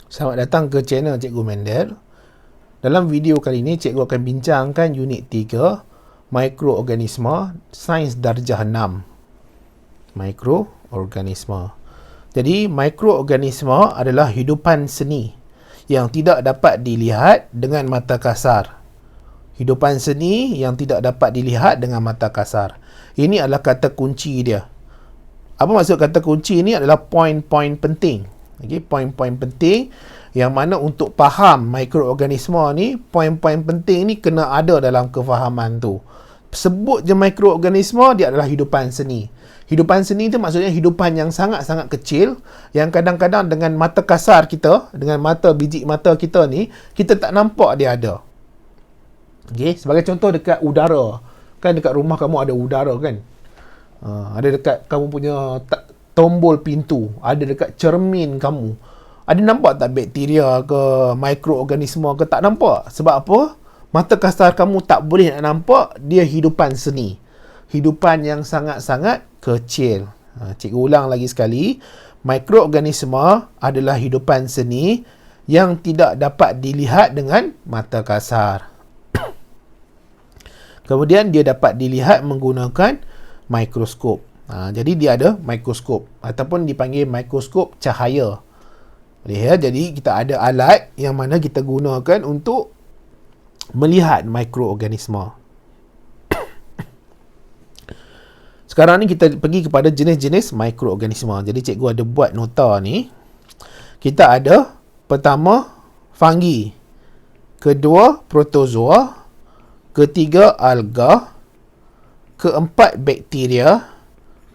Selamat datang ke channel Cikgu Mendel. Dalam video kali ini, Cikgu akan bincangkan unit 3, Mikroorganisma, Sains Darjah 6. Mikroorganisma. Jadi, mikroorganisma adalah hidupan seni yang tidak dapat dilihat dengan mata kasar. Hidupan seni yang tidak dapat dilihat dengan mata kasar. Ini adalah kata kunci dia. Apa maksud kata kunci ini? Adalah poin-poin penting. Okay, poin-poin penting yang mana untuk faham mikroorganisma ni, poin-poin penting ni kena ada dalam kefahaman tu. Sebut je mikroorganisma, dia adalah hidupan seni. Hidupan seni tu maksudnya hidupan yang sangat-sangat kecil, yang kadang-kadang dengan mata kasar kita, dengan mata biji mata kita ni, kita tak nampak dia ada. Okay, sebagai contoh dekat udara. Kan dekat rumah kamu ada udara kan? Ada dekat kamu punya tombol pintu, ada dekat cermin kamu. Ada nampak tak bakteria ke, mikroorganisma ke? Tak nampak. Sebab apa? Mata kasar kamu tak boleh nak nampak, dia hidupan seni. Hidupan yang sangat-sangat kecil. Cikgu ulang lagi sekali. Mikroorganisma adalah hidupan seni yang tidak dapat dilihat dengan mata kasar. Kemudian dia dapat dilihat menggunakan mikroskop. Jadi dia ada mikroskop ataupun dipanggil mikroskop cahaya. Ya, jadi kita ada alat yang mana kita gunakan untuk melihat mikroorganisma. Sekarang ni kita pergi kepada jenis-jenis mikroorganisma. Jadi cikgu ada buat nota ni. Kita ada pertama fungi, kedua protozoa, ketiga alga, keempat bakteria,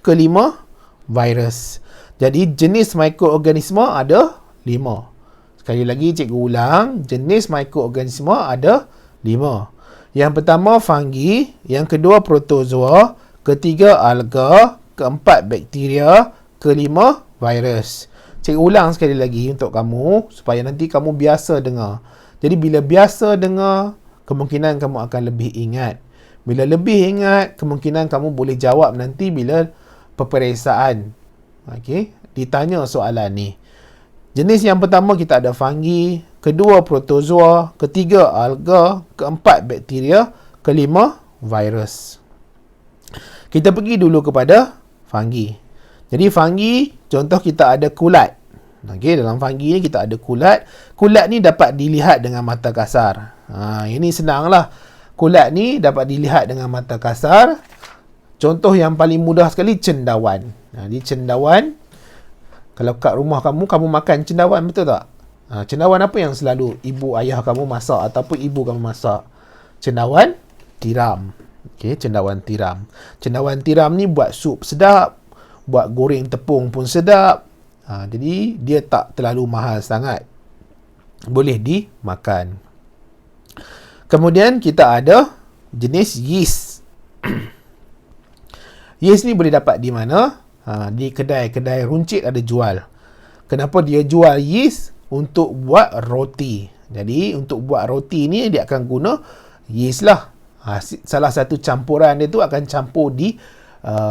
kelima virus. Jadi jenis mikroorganisma ada 5. Sekali lagi cikgu ulang, jenis mikroorganisma ada 5. Yang pertama fungi, yang kedua protozoa, ketiga alga, keempat bakteria, kelima virus. Cikgu ulang sekali lagi untuk kamu supaya nanti kamu biasa dengar. Jadi bila biasa dengar, kemungkinan kamu akan lebih ingat. Bila lebih ingat, kemungkinan kamu boleh jawab nanti bila peperiksaan. Okey, ditanya soalan ni. Jenis yang pertama kita ada fungi, kedua protozoa, ketiga alga, keempat bakteria, kelima virus. Kita pergi dulu kepada fungi. Jadi fungi, contoh kita ada kulat. Okey, dalam fungi ni kita ada kulat. Kulat ni dapat dilihat dengan mata kasar. Ini senanglah. Kulat ni dapat dilihat dengan mata kasar. Contoh yang paling mudah sekali, cendawan. Jadi cendawan, kalau kat rumah kamu, kamu makan cendawan, betul tak? Cendawan apa yang selalu ibu ayah kamu masak ataupun ibu kamu masak? Cendawan tiram. Okey, cendawan tiram. Cendawan tiram ni buat sup sedap, buat goreng tepung pun sedap. Jadi dia tak terlalu mahal sangat. Boleh dimakan. Kemudian kita ada jenis yeast. Yeast ni boleh dapat di mana? Di kedai-kedai runcit ada jual. Kenapa dia jual yeast? Untuk buat roti. Jadi untuk buat roti ni dia akan guna yeast lah. Salah satu campuran dia tu akan campur di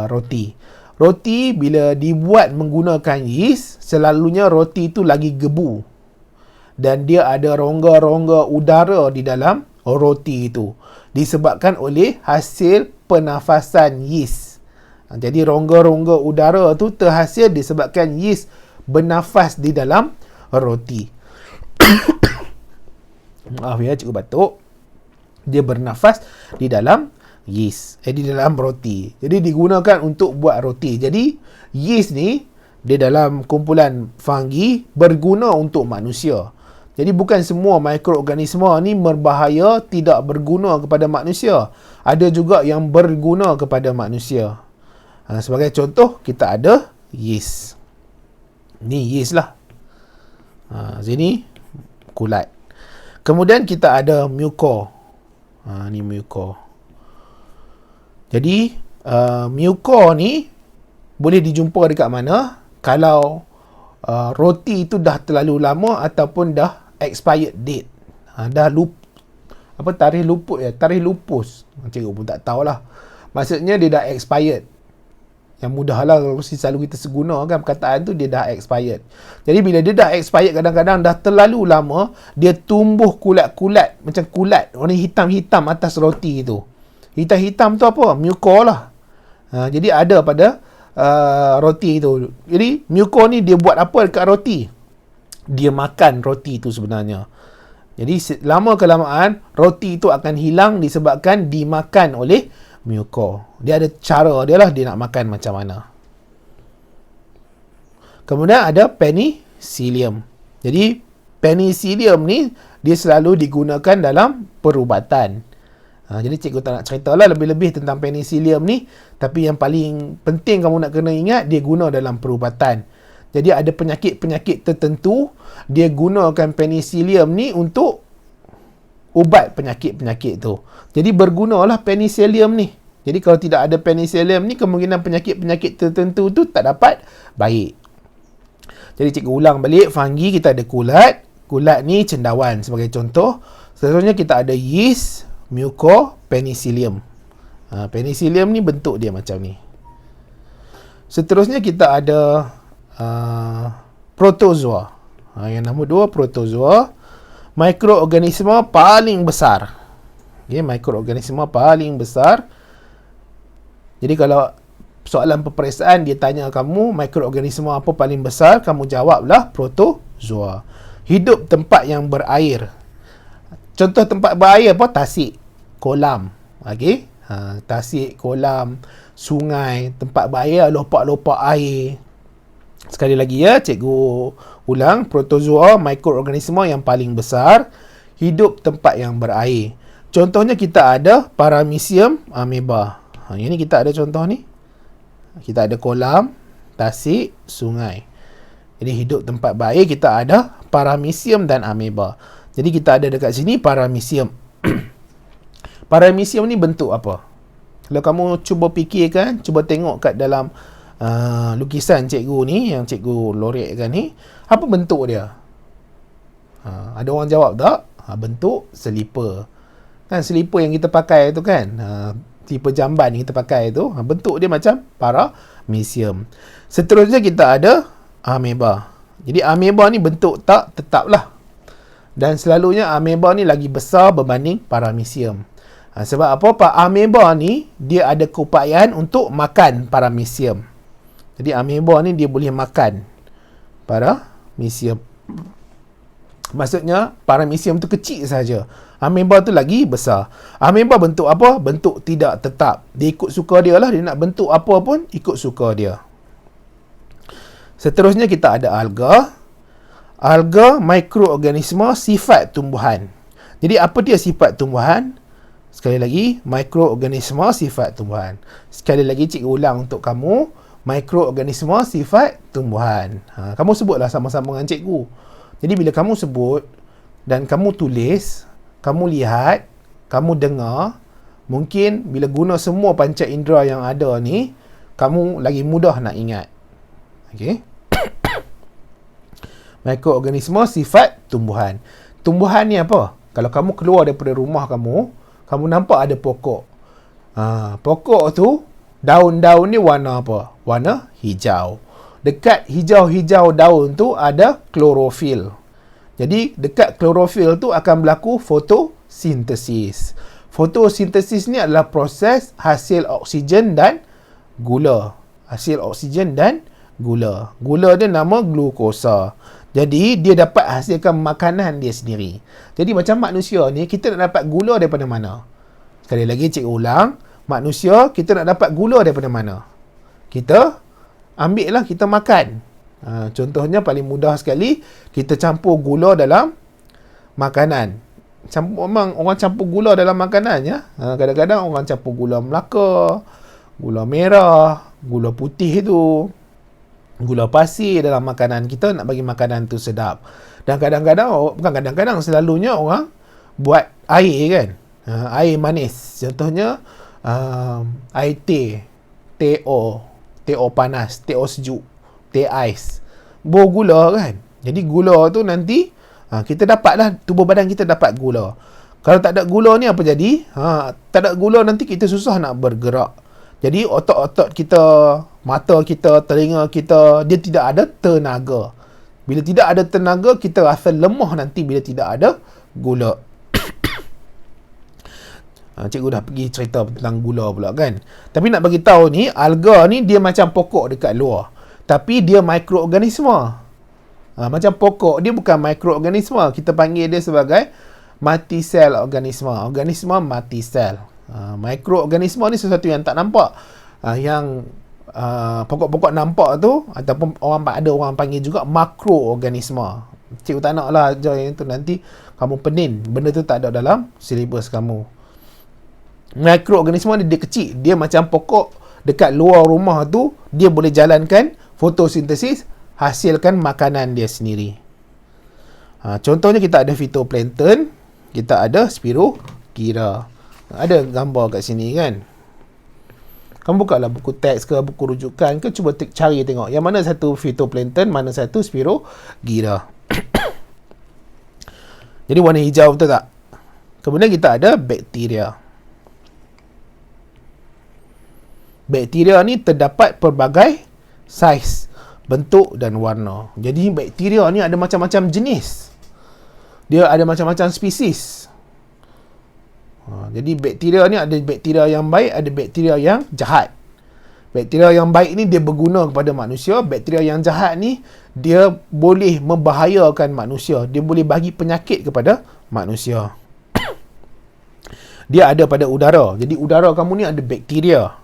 roti. Roti bila dibuat menggunakan yeast, selalunya roti tu lagi gebu. Dan dia ada rongga-rongga udara di dalam roti itu. Disebabkan oleh hasil pernafasan yeast. Jadi rongga-rongga udara tu terhasil disebabkan yeast bernafas di dalam roti. Maaf ya, cikgu batuk. Dia bernafas di dalam yeast, di dalam roti. Jadi digunakan untuk buat roti. Jadi yeast ni, dia dalam kumpulan fungi berguna untuk manusia. Jadi bukan semua mikroorganisma ni berbahaya, tidak berguna kepada manusia. Ada juga yang berguna kepada manusia. Sebagai contoh, kita ada yeast. Ni yeast lah. Sini kulat. Kemudian kita ada muka. Ni muka. Jadi muka ni boleh dijumpa dekat mana? Kalau roti itu dah terlalu lama ataupun dah expired date. Dah tarikh luput ya, tarikh lupus. Cikgu pun tak tahulah. Maksudnya dia dah expired. Yang mudah lah kalau selalu kita seguna kan perkataan tu, dia dah expired. Jadi bila dia dah expired, kadang-kadang dah terlalu lama, dia tumbuh kulat-kulat, macam kulat warna hitam-hitam atas roti tu. Hitam-hitam tu apa? Muco lah. Jadi ada pada roti tu. Jadi muco ni dia buat apa dekat roti? Dia makan roti tu sebenarnya. Jadi lama kelamaan roti tu akan hilang disebabkan dimakan oleh muco. Dia ada cara dia lah, dia nak makan macam mana. Kemudian ada penicillium. Jadi penicillium ni dia selalu digunakan dalam perubatan. Jadi cikgu tak nak cerita lah lebih-lebih tentang penicillium ni, tapi yang paling penting kamu nak kena ingat, dia guna dalam perubatan. Jadi ada penyakit-penyakit tertentu, dia gunakan penicillium ni untuk ubat penyakit-penyakit tu. Jadi bergunalah penicillium ni. Jadi kalau tidak ada penicillium ni, kemungkinan penyakit-penyakit tertentu tu tak dapat baik. Jadi cikgu ulang balik, fungi kita ada kulat. Kulat ni cendawan sebagai contoh. Seterusnya kita ada yeast, muco, penicillium. Penicillium ni bentuk dia macam ni. Seterusnya kita ada protozoa. Yang nombor 2, protozoa. Mikroorganisma paling besar. Okay, mikroorganisma paling besar. Jadi kalau soalan peperiksaan dia tanya kamu mikroorganisma apa paling besar, kamu jawablah protozoa. Hidup tempat yang berair. Contoh tempat berair apa? Tasik, kolam. Okey. Tasik, kolam, sungai, tempat berair, lopak-lopak air. Sekali lagi ya, cikgu ulang, protozoa mikroorganisma yang paling besar, hidup tempat yang berair. Contohnya kita ada Paramecium amoeba. Ini kita ada contoh ni. Kita ada kolam, tasik, sungai. Jadi hidup tempat berair kita ada Paramecium dan amoeba. Jadi kita ada dekat sini Paramecium. Paramecium ni bentuk apa? Kalau kamu cuba fikirkan, cuba tengok kat dalam lukisan cikgu ni, yang cikgu lorekkan ni, apa bentuk dia? Ada orang jawab tak? Bentuk selipar. Kan selipar yang kita pakai tu kan? Selipar jamban yang kita pakai tu, bentuk dia macam Paramecium. Seterusnya kita ada amoeba. Jadi amoeba ni bentuk tak tetap lah. Dan selalunya amoeba ni lagi besar berbanding Paramecium. Sebab apa? Amoeba ni dia ada keupayaan untuk makan Paramecium. Jadi amoeba ni dia boleh makan Paramecium. Maksudnya Paramecium tu kecil saja. Amoeba tu lagi besar. Amoeba bentuk apa? Bentuk tidak tetap. Dia ikut suka dia lah. Dia nak bentuk apa pun ikut suka dia. Seterusnya kita ada alga. Alga mikroorganisma sifat tumbuhan. Jadi apa dia sifat tumbuhan? Sekali lagi, mikroorganisma sifat tumbuhan. Sekali lagi cikgu ulang untuk kamu, mikroorganisma sifat tumbuhan. Kamu sebutlah sama-sama dengan cikgu. Jadi bila kamu sebut dan kamu tulis, kamu lihat, kamu dengar, mungkin bila guna semua panca indera yang ada ni, kamu lagi mudah nak ingat. Okey. Mikroorganisma sifat tumbuhan. Tumbuhan ni apa? Kalau kamu keluar daripada rumah kamu nampak ada pokok. Pokok tu, daun-daun ni warna apa? Warna hijau. Dekat hijau-hijau daun tu ada klorofil. Jadi dekat klorofil tu akan berlaku fotosintesis. Fotosintesis ni adalah proses hasil oksigen dan gula. Hasil oksigen dan gula. Gula dia nama glukosa. Jadi dia dapat hasilkan makanan dia sendiri. Jadi macam manusia ni, kita nak dapat gula daripada mana? Sekali lagi cikgu ulang, manusia kita nak dapat gula daripada mana? Kita ambil lah, kita makan. Contohnya paling mudah sekali, kita campur gula dalam makanan. Memang orang campur gula dalam makanan ya. Kadang-kadang orang campur gula Melaka, gula merah, gula putih tu, gula pasir dalam makanan kita nak bagi makanan tu sedap. Dan kadang-kadang, bukan kadang-kadang, selalunya orang buat air kan, air manis. Contohnya air teh, teh panas, teh sejuk, teh ais, bergula kan. Jadi gula tu nanti kita dapatlah, tubuh badan kita dapat gula. Kalau tak ada gula ni apa jadi? Tak ada gula nanti kita susah nak bergerak. Jadi otot-otot kita mata kita, telinga kita, dia tidak ada tenaga. Bila tidak ada tenaga, kita rasa lemah nanti bila tidak ada gula. Cikgu dah pergi cerita tentang gula pula kan. Tapi nak bagi tahu ni, alga ni dia macam pokok dekat luar. Tapi dia mikroorganisme. Macam pokok, dia bukan mikroorganisme. Kita panggil dia sebagai mati sel organisme. Organisme mati sel. Mikroorganisme ni sesuatu yang tak nampak. Yang pokok-pokok nampak tu, ataupun ada orang panggil juga makroorganisme. Cikgu tak nak lah ajar yang tu, nanti kamu pening. Benda tu tak ada dalam silibus kamu. Mikroorganisme ni dia kecil. Dia macam pokok dekat luar rumah tu, dia boleh jalankan fotosintesis, hasilkan makanan dia sendiri. Contohnya kita ada phytoplankton, kita ada Spirogyra. Ada gambar kat sini kan. Kamu buka lah buku teks ke, buku rujukan ke, cuba cari tengok yang mana satu phytoplankton, mana satu Spirogyra. Jadi warna hijau, betul tak? Kemudian kita ada bakteria. Bakteria ni terdapat pelbagai saiz, bentuk dan warna. Jadi bakteria ni ada macam-macam jenis. Dia ada macam-macam spesies. Jadi bakteria ni ada bakteria yang baik, ada bakteria yang jahat. Bakteria yang baik ni dia berguna kepada manusia. Bakteria yang jahat ni dia boleh membahayakan manusia. Dia boleh bagi penyakit kepada manusia. Dia ada pada udara. Jadi udara kamu ni ada bakteria.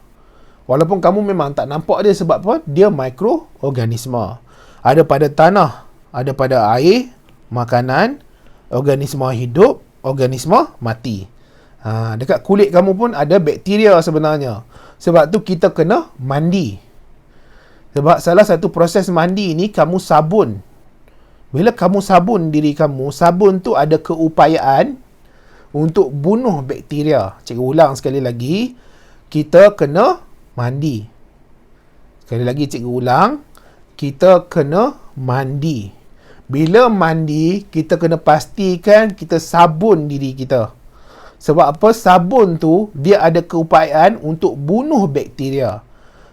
Walaupun kamu memang tak nampak dia, sebab apa? Dia mikroorganisme. Ada pada tanah, ada pada air, makanan, organisme hidup, organisme mati. Dekat kulit kamu pun ada bakteria sebenarnya. Sebab tu kita kena mandi. Sebab salah satu proses mandi ni, kamu sabun. Bila kamu sabun diri kamu, sabun tu ada keupayaan untuk bunuh bakteria. Cikgu ulang sekali lagi, kita kena mandi. Sekali lagi cikgu ulang, kita kena mandi. Bila mandi, kita kena pastikan kita sabun diri kita. Sebab apa? Sabun tu dia ada keupayaan untuk bunuh bakteria.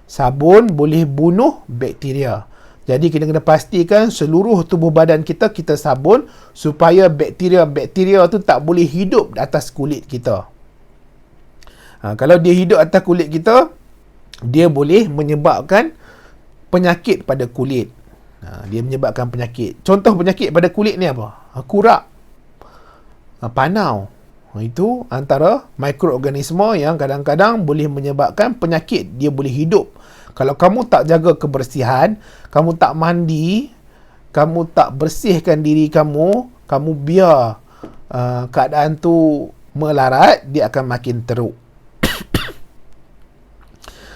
Sabun boleh bunuh bakteria. Jadi kita kena pastikan seluruh tubuh badan kita sabun, supaya bakteria-bakteria tu tak boleh hidup di atas kulit kita. Kalau dia hidup atas kulit kita, dia boleh menyebabkan penyakit pada kulit. Dia menyebabkan penyakit. Contoh penyakit pada kulit ni apa? Kurak, panau. Itu antara mikroorganisme yang kadang-kadang boleh menyebabkan penyakit. Dia boleh hidup. Kalau kamu tak jaga kebersihan, kamu tak mandi, kamu tak bersihkan diri kamu, kamu biar keadaan tu melarat, dia akan makin teruk.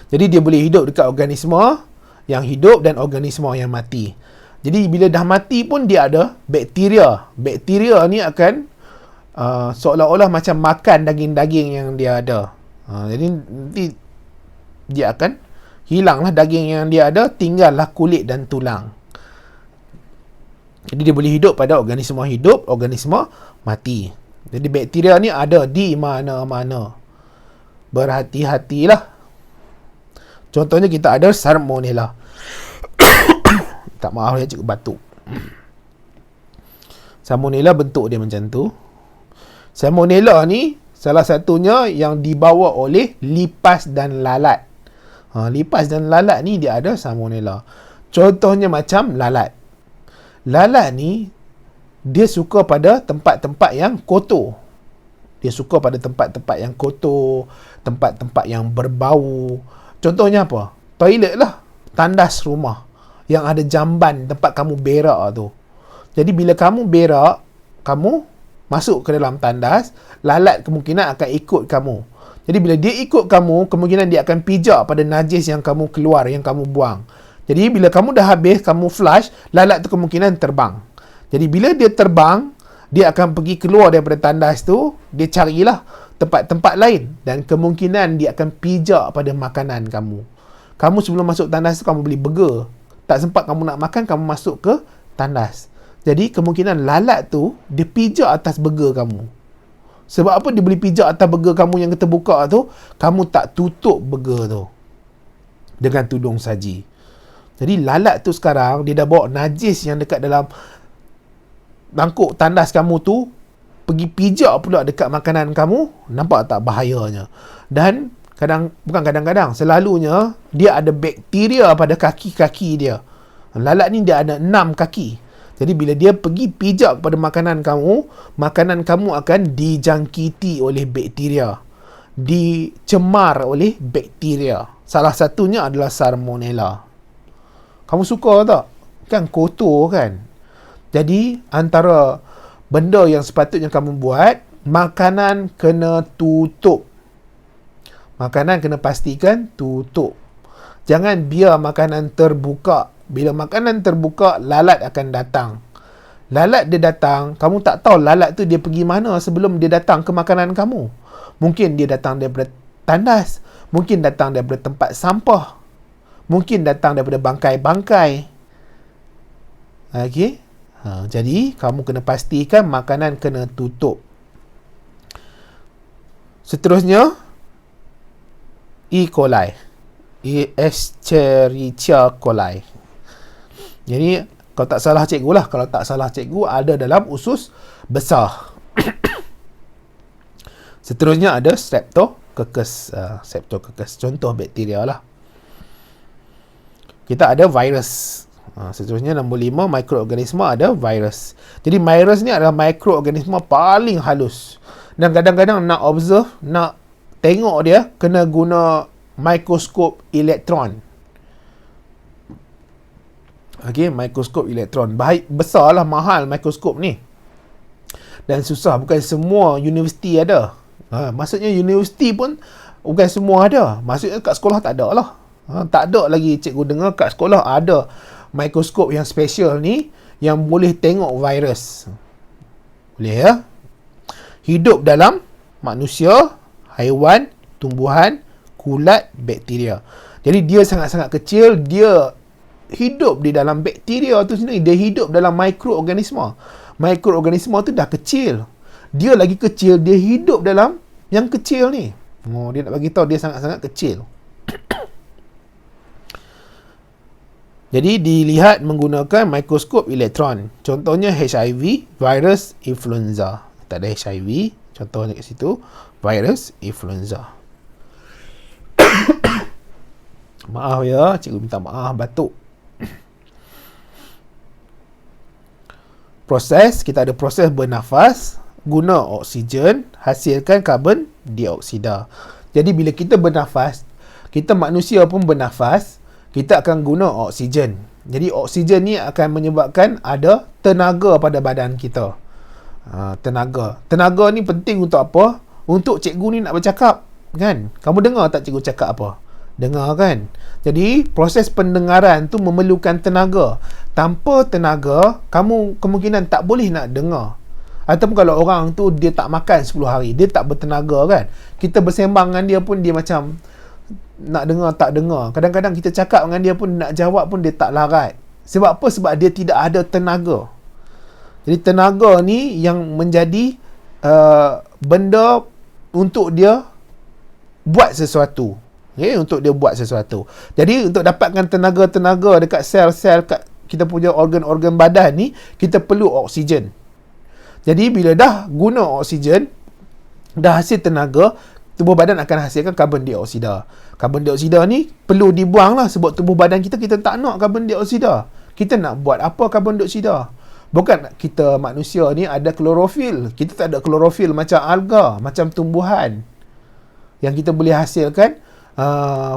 Jadi dia boleh hidup dekat organisme yang hidup dan organisme yang mati. Jadi bila dah mati pun dia ada bakteria. Bakteria ni akan seolah-olah macam makan daging-daging yang dia ada. Jadi nanti dia akan hilanglah daging yang dia ada, tinggallah kulit dan tulang. Jadi dia boleh hidup pada organisme hidup, organisme mati. Jadi bakteria ni ada di mana-mana. Berhati-hatilah. Contohnya kita ada Salmonella. Tak, maaf ya cikgu batuk. Salmonella bentuk dia macam tu. Salmonella ni salah satunya yang dibawa oleh lipas dan lalat. Lipas dan lalat ni dia ada Salmonella. Contohnya macam lalat. Lalat ni dia suka pada tempat-tempat yang kotor. Dia suka pada tempat-tempat yang kotor, tempat-tempat yang berbau. Contohnya apa? Toilet lah. Tandas rumah yang ada jamban tempat kamu berak tu. Jadi bila kamu berak, kamu masuk ke dalam tandas, lalat kemungkinan akan ikut kamu. Jadi bila dia ikut kamu, kemungkinan dia akan pijak pada najis yang kamu keluar, yang kamu buang. Jadi bila kamu dah habis, kamu flush, lalat tu kemungkinan terbang. Jadi bila dia terbang, dia akan pergi keluar daripada tandas tu, dia carilah tempat-tempat lain, dan kemungkinan dia akan pijak pada makanan kamu. Kamu sebelum masuk tandas tu, kamu beli burger. Tak sempat kamu nak makan, kamu masuk ke tandas. Jadi kemungkinan lalat tu dia pijak atas burger kamu. Sebab apa dia boleh pijak atas burger kamu yang kita buka tu? Kamu tak tutup burger tu. dengan tudung saji. Jadi lalat tu sekarang dia dah bawa najis yang dekat dalam mangkuk tandas kamu tu pergi pijak pula dekat makanan kamu. Nampak tak bahayanya? Dan bukan kadang-kadang, selalunya dia ada bakteria pada kaki-kaki dia. Lalat ni dia ada 6 kaki. Jadi bila dia pergi pijak pada makanan kamu akan dijangkiti oleh bakteria, dicemar oleh bakteria. Salah satunya adalah salmonella. Kamu suka tak? Kan kotor kan? Jadi antara benda yang sepatutnya kamu buat, makanan kena tutup. Makanan kena pastikan tutup. Jangan biar makanan terbuka. Bila makanan terbuka, lalat akan datang. Lalat dia datang, kamu tak tahu lalat tu dia pergi mana sebelum dia datang ke makanan kamu. Mungkin dia datang daripada tandas. Mungkin datang daripada tempat sampah. Mungkin datang daripada bangkai-bangkai. Okey? Jadi, kamu kena pastikan makanan kena tutup. Seterusnya, E. coli. Escherichia coli. Jadi, kalau tak salah cikgu lah. Kalau tak salah cikgu, ada dalam usus besar. Seterusnya ada Streptococcus. Streptococcus. Contoh bakteria lah. Kita ada virus. Seterusnya nombor 5, mikroorganisma ada virus. Jadi virus ni adalah mikroorganisma paling halus. Dan kadang-kadang nak observe, nak tengok dia, kena guna mikroskop elektron. Okey, mikroskop elektron. Besarlah, mahal mikroskop ni. Dan susah, bukan semua universiti ada. Maksudnya universiti pun bukan semua ada. Maksudnya kat sekolah tak ada lah. Tak ada lagi cikgu dengar kat sekolah ada mikroskop yang special ni yang boleh tengok virus. Boleh ya? Hidup dalam manusia, haiwan, tumbuhan, kulat, bakteria. Jadi dia sangat-sangat kecil, dia hidup di dalam bakteria tu sendiri, dia hidup dalam mikroorganisma. Mikroorganisma tu dah kecil. Dia lagi kecil, dia hidup dalam yang kecil ni. Dia nak bagi tahu dia sangat-sangat kecil. Jadi dilihat menggunakan mikroskop elektron. Contohnya HIV, virus influenza. Tak ada HIV, contohnya kat situ, virus influenza. Maaf ya, cikgu minta maaf, batuk. Proses, kita ada proses bernafas, guna oksigen, hasilkan karbon dioksida. Jadi bila kita bernafas, kita manusia pun bernafas, kita akan guna oksigen. Jadi oksigen ni akan menyebabkan ada tenaga pada badan kita. Tenaga ni penting untuk apa? Untuk cikgu ni nak bercakap, kan? Kamu dengar tak cikgu cakap apa? Dengar kan? Jadi proses pendengaran tu memerlukan tenaga. Tanpa tenaga, kamu kemungkinan tak boleh nak dengar. Ataupun kalau orang tu dia tak makan 10 hari, dia tak bertenaga kan? Kita bersembang dengan dia pun dia macam nak dengar tak dengar. Kadang-kadang kita cakap dengan dia pun, nak jawab pun dia tak larat. Sebab apa? Sebab dia tidak ada tenaga. Jadi tenaga ni yang menjadi benda untuk dia buat sesuatu. Okay? Untuk dia buat sesuatu. Jadi untuk dapatkan tenaga-tenaga dekat sel-sel kat kita punya organ-organ badan ni, kita perlu oksigen. Jadi bila dah guna oksigen, dah hasil tenaga, tubuh badan akan hasilkan karbon dioksida. Karbon dioksida ni perlu dibuang lah, sebab tubuh badan kita tak nak karbon dioksida. Kita nak buat apa karbon dioksida? Bukan kita manusia ni ada klorofil. Kita tak ada klorofil macam alga, macam tumbuhan. Yang kita boleh hasilkan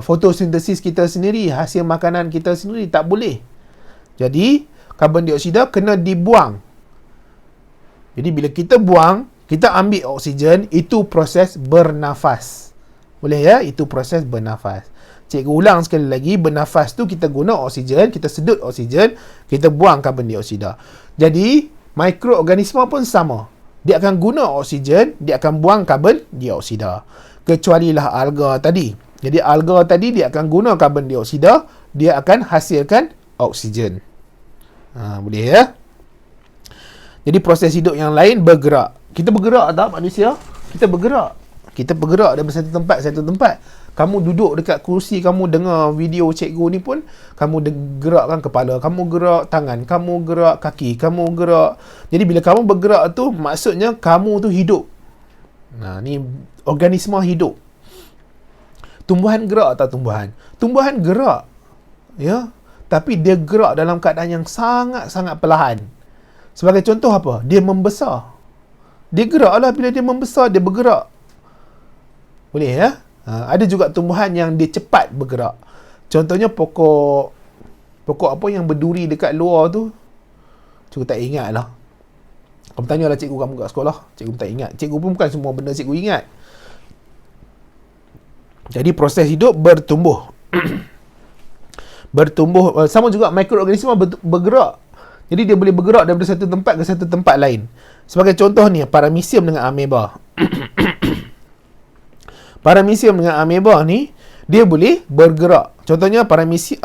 fotosintesis kita sendiri, hasil makanan kita sendiri, tak boleh. Jadi karbon dioksida kena dibuang. Jadi bila kita buang, kita ambil oksigen, itu proses bernafas. Boleh ya? Itu proses bernafas. Cikgu ulang sekali lagi, bernafas tu kita guna oksigen, kita sedut oksigen, kita buang karbon dioksida. Jadi, mikroorganisma pun sama. Dia akan guna oksigen, dia akan buang karbon dioksida. Kecualilah alga tadi. Jadi, alga tadi dia akan guna karbon dioksida, dia akan hasilkan oksigen. Boleh ya? Jadi, proses hidup yang lain bergerak. Kita bergerak tak manusia? Kita bergerak. Kita bergerak daripada satu tempat ke satu tempat. Kamu duduk dekat kursi, kamu dengar video cikgu ni pun, kamu gerakkan kepala, kamu gerak tangan, kamu gerak kaki, kamu gerak. Jadi bila kamu bergerak tu, maksudnya kamu tu hidup. Nah, ni organisma hidup. Tumbuhan gerak tak tumbuhan? Tumbuhan gerak. Ya. Tapi dia gerak dalam keadaan yang sangat-sangat perlahan. Sebagai contoh apa? Dia membesar. Dia gerak lah bila dia membesar, dia bergerak. Boleh ya? Ada juga tumbuhan yang dia cepat bergerak. Contohnya pokok apa yang berduri dekat luar tu, cikgu tak ingat lah. Kamu tanyalah cikgu kamu kat sekolah, cikgu tak ingat. Cikgu pun bukan semua benda cikgu ingat. Jadi proses hidup bertumbuh. Bertumbuh, sama juga mikroorganisma bergerak. Jadi dia boleh bergerak daripada satu tempat ke satu tempat lain. Sebagai contoh ni, paramecium dengan ameba. Paramecium dengan ameba ni, dia boleh bergerak. Contohnya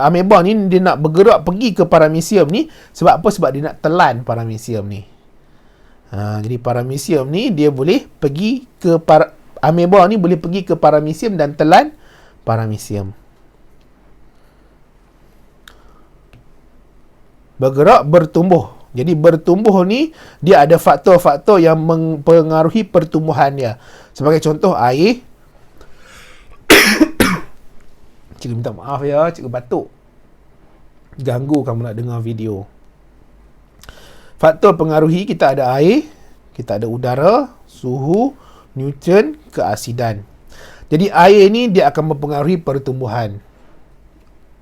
ameba ni, dia nak bergerak pergi ke paramecium ni. Sebab apa? Sebab dia nak telan paramecium ni. Jadi paramecium ni, dia boleh pergi ke ameba ni boleh pergi ke paramecium dan telan paramecium. Bergerak, bertumbuh. Jadi bertumbuh ni, dia ada faktor-faktor yang mempengaruhi pertumbuhan dia. Sebagai contoh, air. Cikgu minta maaf ya, cikgu batuk. Ganggu kamu nak dengar video. Faktor pengaruhi, kita ada air, kita ada udara, suhu, nutrien, keasidan. Jadi air ni dia akan mempengaruhi pertumbuhan.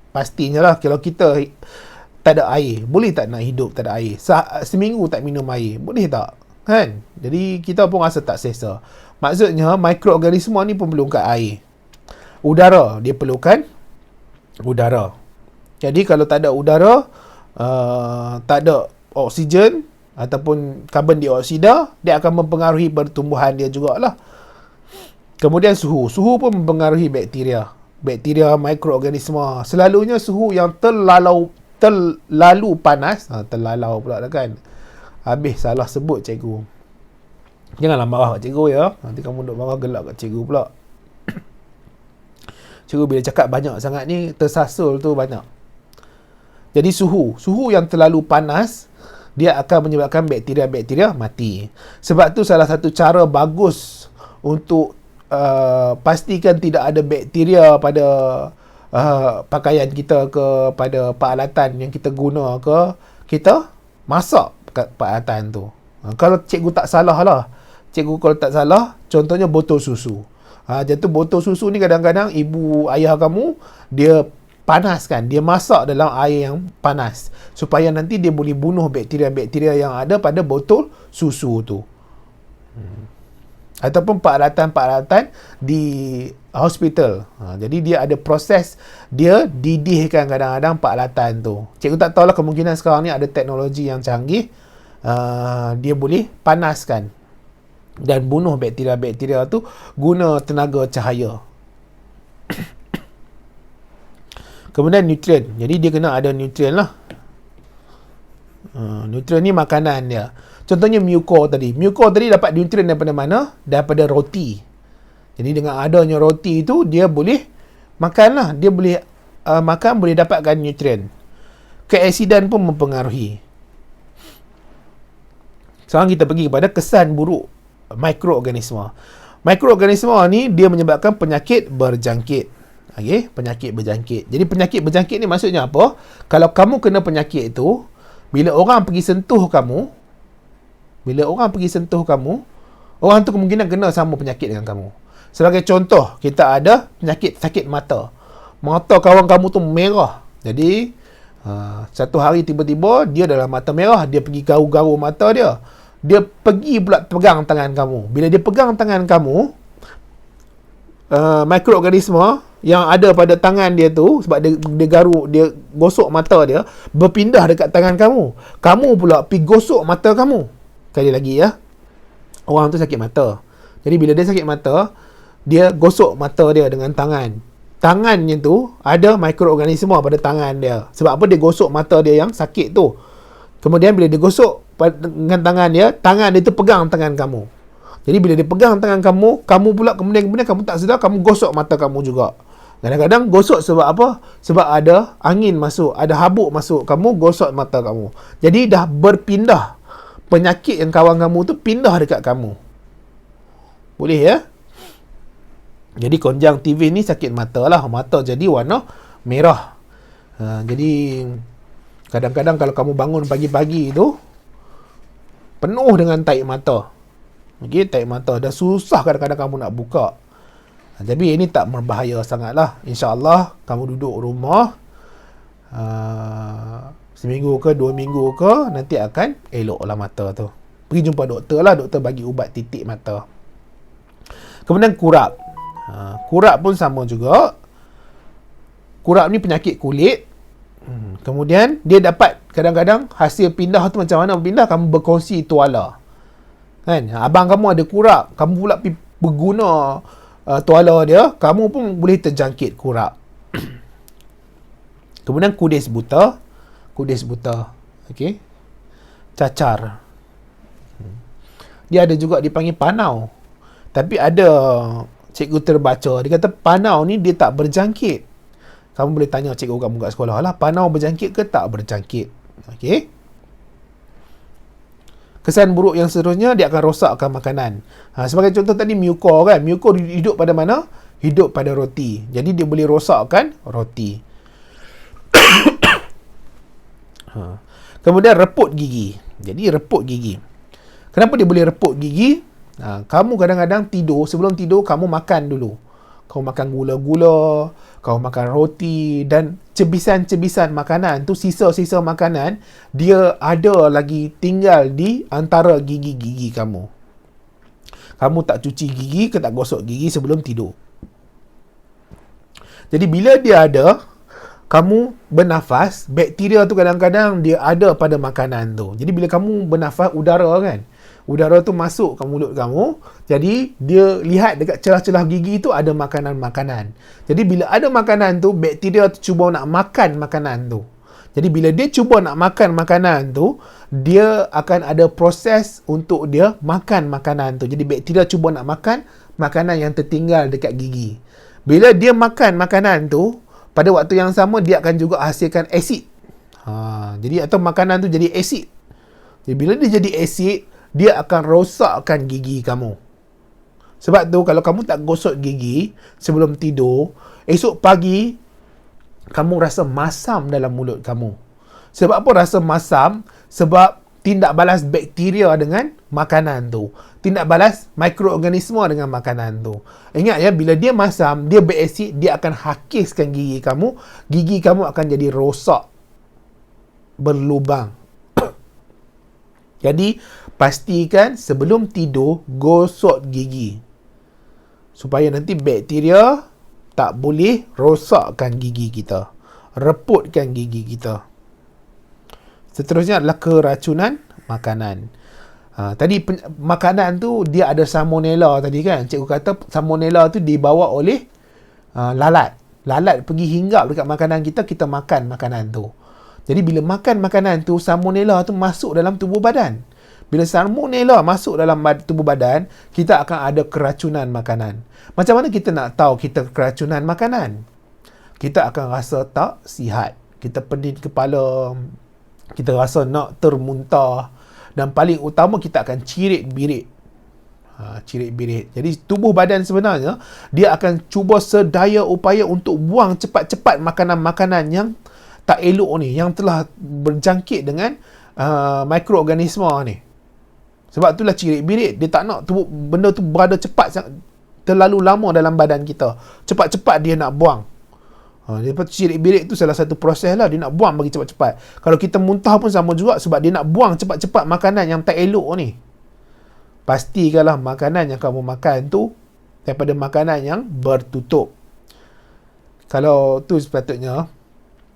Pastinya lah, kalau kita tak ada air, boleh tak nak hidup tak ada air? Seminggu tak minum air, boleh tak? Kan? Jadi kita pun rasa tak selesa. Maksudnya mikroorganisma ni pun perlukan air. Udara, dia perlukan udara. Jadi kalau tak ada udara, tak ada oksigen ataupun karbon dioksida, dia akan mempengaruhi pertumbuhan dia jugalah. Kemudian suhu pun mempengaruhi bakteria, mikroorganisma. Selalunya suhu yang terlalu panas, terlalu pula kan, habis salah sebut cikgu. Janganlah marah kat cikgu ya, nanti kamu duk marah gelak kat cikgu pula. Cikgu bila cakap banyak sangat ni, tersasul tu banyak. Jadi suhu yang terlalu panas, dia akan menyebabkan bakteria-bakteria mati. Sebab tu salah satu cara bagus untuk pastikan tidak ada bakteria pada pakaian kita ke, pada peralatan yang kita guna ke, kita masak peralatan tu. Kalau cikgu tak salah lah, contohnya botol susu. Jatuh botol susu ni kadang-kadang ibu ayah kamu, dia panaskan, dia masak dalam air yang panas supaya nanti dia boleh bunuh bakteria-bakteria yang ada pada botol susu tu. Ataupun peralatan-peralatan di hospital. Jadi dia ada proses, dia didihkan kadang-kadang peralatan tu. Cikgu tak tahulah, kemungkinan sekarang ni ada teknologi yang canggih, dia boleh panaskan dan bunuh bakteria-bakteria tu guna tenaga cahaya. Kemudian nutrien. Jadi dia kena ada nutrien lah. Nutrien ni makanan dia. Contohnya mucor tadi. Mucor tadi dapat nutrien daripada mana? Daripada roti. Jadi dengan adanya roti itu, dia boleh makan lah. Dia boleh makan, boleh dapatkan nutrien. Keasidan pun mempengaruhi. Sekarang kita pergi kepada kesan buruk mikroorganisma. Mikroorganisma ni dia menyebabkan penyakit berjangkit. Okey, penyakit berjangkit. Jadi penyakit berjangkit ni maksudnya apa? Kalau kamu kena penyakit itu, bila orang pergi sentuh kamu, orang tu kemungkinan kena sama penyakit dengan kamu. Sebagai contoh, kita ada penyakit sakit mata. Mata kawan kamu tu merah. Jadi satu hari tiba-tiba dia dalam mata merah, dia pergi garu-garu mata dia. Dia pergi pula pegang tangan kamu. Bila dia pegang tangan kamu, mikroorganisma yang ada pada tangan dia tu, sebab dia garu, dia gosok mata dia, berpindah dekat tangan kamu. Kamu pula pergi gosok mata kamu. Sekali lagi ya, orang tu sakit mata. Jadi bila dia sakit mata, dia gosok mata dia dengan tangan. Tangannya tu ada mikroorganisma pada tangan dia. Sebab apa? Dia gosok mata dia yang sakit tu. Kemudian bila dia gosok dengan tangan dia tu pegang tangan kamu. Jadi bila dia pegang tangan kamu, kamu pula kemudian kamu tak sedar, kamu gosok mata kamu juga. Kadang-kadang gosok sebab apa? Sebab ada angin masuk, ada habuk masuk, kamu gosok mata kamu. Jadi dah berpindah. Penyakit yang kawan kamu tu pindah dekat kamu. Boleh ya? Jadi konjungtivit ni sakit mata lah. Mata jadi warna merah. Jadi kadang-kadang kalau kamu bangun pagi-pagi tu penuh dengan tahi mata. Okey, tahi mata dah susah kadang-kadang kamu nak buka. Tapi ini tak berbahaya sangatlah. InsyaAllah kamu duduk rumah seminggu ke 2 minggu ke, nanti akan eloklah mata tu. Pergi jumpa doktor lah, doktor bagi ubat titik mata. Kemudian kurap. Kurap pun sama juga. Kurap ni penyakit kulit. Kemudian dia dapat kadang-kadang hasil pindah tu macam mana pindah, kamu berkongsi tuala. Kan? Abang kamu ada kurap, kamu pula berguna tuala dia, kamu pun boleh terjangkit kurap. Kemudian kudis buta. Okey. Cacar. Dia ada juga dipanggil panau. Tapi ada cikgu terbaca, dia kata panau ni dia tak berjangkit. Kamu boleh tanya cikgu kamu kat sekolah lah, panau berjangkit ke tak berjangkit. Okey. Kesan buruk yang seterusnya, dia akan rosakkan makanan. Sebagai contoh tadi mucor kan. Mucor hidup pada mana? Hidup pada roti. Jadi dia boleh rosakkan roti. Kemudian reput gigi. Jadi reput gigi. Kenapa dia boleh reput gigi? Kamu kadang-kadang tidur, sebelum tidur kamu makan dulu. Kamu makan gula-gula, kamu makan roti, dan cebisan-cebisan makanan tu, sisa-sisa makanan, dia ada lagi tinggal di antara gigi-gigi kamu. Kamu tak cuci gigi ke tak gosok gigi sebelum tidur. Jadi bila dia ada, kamu bernafas, bakteria tu kadang-kadang dia ada pada makanan tu. Jadi bila kamu bernafas, udara tu masuk ke mulut kamu, jadi dia lihat dekat celah-celah gigi tu ada makanan-makanan. Jadi bila ada makanan tu, bakteria tu cuba nak makan makanan tu. Jadi bila dia cuba nak makan makanan tu, dia akan ada proses untuk dia makan makanan tu. Jadi bakteria cuba nak makan makanan yang tertinggal dekat gigi. Bila dia makan makanan tu, pada waktu yang sama dia akan juga hasilkan asid. Jadi atau makanan tu jadi asid. Jadi bila dia jadi asid, dia akan rosakkan gigi kamu. Sebab tu kalau kamu tak gosok gigi sebelum tidur, esok pagi kamu rasa masam dalam mulut kamu. Sebab apa rasa masam? Sebab tindak balas bakteria dengan makanan tu. Tindak balas mikroorganisma dengan makanan tu. Ingat ya, bila dia masam, dia berasid, dia akan hakiskan gigi kamu. Gigi kamu akan jadi rosak, berlubang. Jadi, pastikan sebelum tidur, gosok gigi. Supaya nanti bakteria tak boleh rosakkan gigi kita. Reputkan gigi kita. Seterusnya adalah keracunan makanan. Tadi makanan tu dia ada salmonella tadi kan. Cikgu kata salmonella tu dibawa oleh lalat. Lalat pergi hinggap dekat makanan kita, kita makan makanan tu. Jadi bila makan makanan tu, salmonella tu masuk dalam tubuh badan. Bila salmonella masuk dalam tubuh badan, kita akan ada keracunan makanan. Macam mana kita nak tahu kita keracunan makanan? Kita akan rasa tak sihat. Kita pening kepala, kita rasa nak termuntah, dan paling utama kita akan cirit-birit. Cirit-birit. Jadi tubuh badan sebenarnya dia akan cuba sedaya upaya untuk buang cepat-cepat makanan-makanan yang tak elok ni, yang telah berjangkit dengan mikroorganisme ni. Sebab itulah cirit-birit. Dia tak nak benda tu berada cepat, terlalu lama dalam badan kita. Cepat-cepat dia nak buang. Lepas cirit-birit tu salah satu proses lah, dia nak buang bagi cepat-cepat. Kalau kita muntah pun sama juga, sebab dia nak buang cepat-cepat makanan yang tak elok ni. Pastikanlah makanan yang kamu makan tu daripada makanan yang bertutup. Kalau tu sepatutnya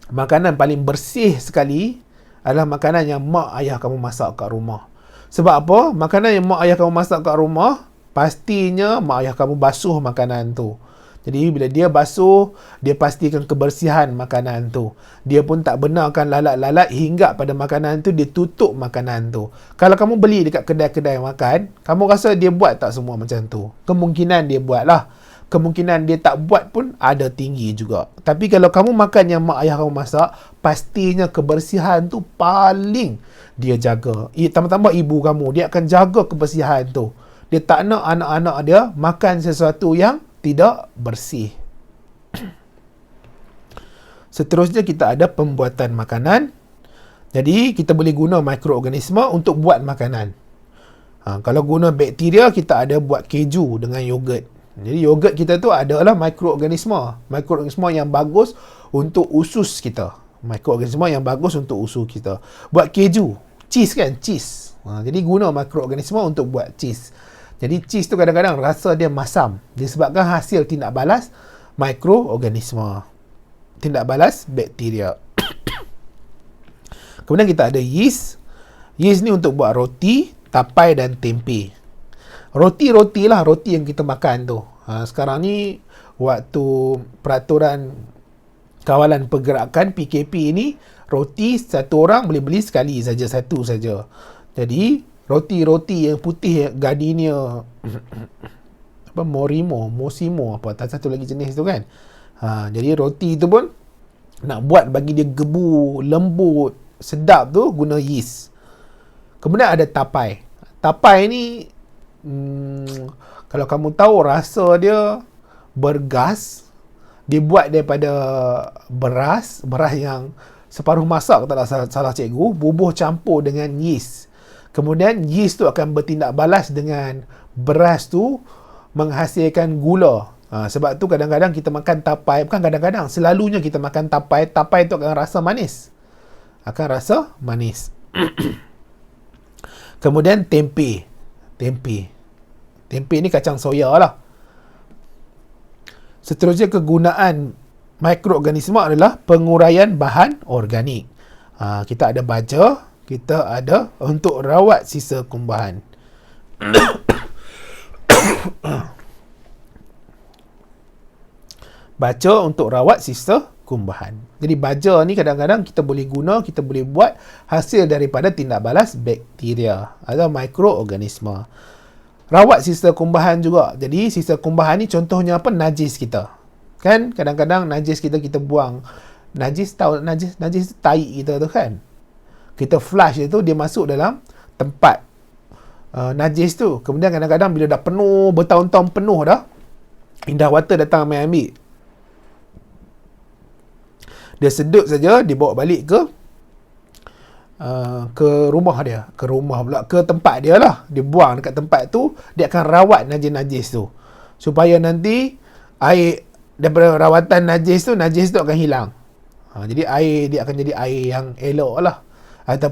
makanan paling bersih sekali adalah makanan yang mak ayah kamu masak kat rumah. Sebab apa? Makanan yang mak ayah kamu masak kat rumah, pastinya mak ayah kamu basuh makanan tu. Jadi bila dia basuh, dia pastikan kebersihan makanan tu. Dia pun tak benarkan lalat-lalat hingga pada makanan tu, dia tutup makanan tu. Kalau kamu beli dekat kedai-kedai makan, kamu rasa dia buat tak semua macam tu? Kemungkinan dia buat lah. Kemungkinan dia tak buat pun ada tinggi juga. Tapi kalau kamu makan yang mak ayah kamu masak, pastinya kebersihan tu paling dia jaga. Tambah-tambah ibu kamu, dia akan jaga kebersihan tu. Dia tak nak anak-anak dia makan sesuatu yang tidak bersih. Seterusnya kita ada pembuatan makanan. Jadi kita boleh guna mikroorganisma untuk buat makanan. Kalau guna bakteria, kita ada buat keju dengan yogurt. Jadi yogurt kita tu adalah mikroorganisma. Mikroorganisma yang bagus untuk usus kita. Mikroorganisma yang bagus untuk usus kita. Buat keju, cheese kan, cheese. Jadi guna mikroorganisma untuk buat cheese. Jadi cheese tu kadang-kadang rasa dia masam disebabkan hasil tindak balas mikroorganisma. Tindak balas bakteria. Kemudian kita ada yeast. Yeast ni untuk buat roti, tapai dan tempe. Roti lah, roti yang kita makan tu. Sekarang ni waktu peraturan kawalan pergerakan PKP ni, roti satu orang boleh beli sekali saja, satu saja. Jadi roti-roti yang putih, Gardenia Mosimo satu lagi jenis tu kan. Jadi roti tu pun nak buat bagi dia gebu, lembut, sedap tu guna yeast. Kemudian ada tapai. Tapai ni kalau kamu tahu rasa dia bergas. Dia buat daripada beras yang separuh masak, tak salah cikgu, bubuh campur dengan yeast. Kemudian yeast tu akan bertindak balas dengan beras tu menghasilkan gula. Sebab tu kadang-kadang kita makan tapai, bukan kadang-kadang, selalunya kita makan tapai tu akan rasa manis. Kemudian tempe ni kacang soya lah. Seterusnya kegunaan mikroorganisma adalah penguraian bahan organik. Kita ada baja, kita ada untuk rawat sisa kumbahan. Baja untuk rawat sisa kumbahan. Jadi baja ni kadang-kadang kita boleh guna, kita boleh buat hasil daripada tindak balas bakteria atau mikroorganisma. Rawat sisa kumbahan juga. Jadi sisa kumbahan ni contohnya apa? Najis kita. Kan kadang-kadang najis kita buang. Najis tai kita tu kan. Kita flush itu, dia masuk dalam tempat najis tu. Kemudian kadang-kadang bila dah penuh, bertahun-tahun penuh dah, Indah Water datang ambil. Dia sedut saja, dibawa balik ke rumah dia. Ke rumah pula, ke tempat dia lah. Dia buang dekat tempat tu, dia akan rawat najis-najis tu. Supaya nanti air, daripada rawatan najis tu akan hilang. Jadi air dia akan jadi air yang elok lah.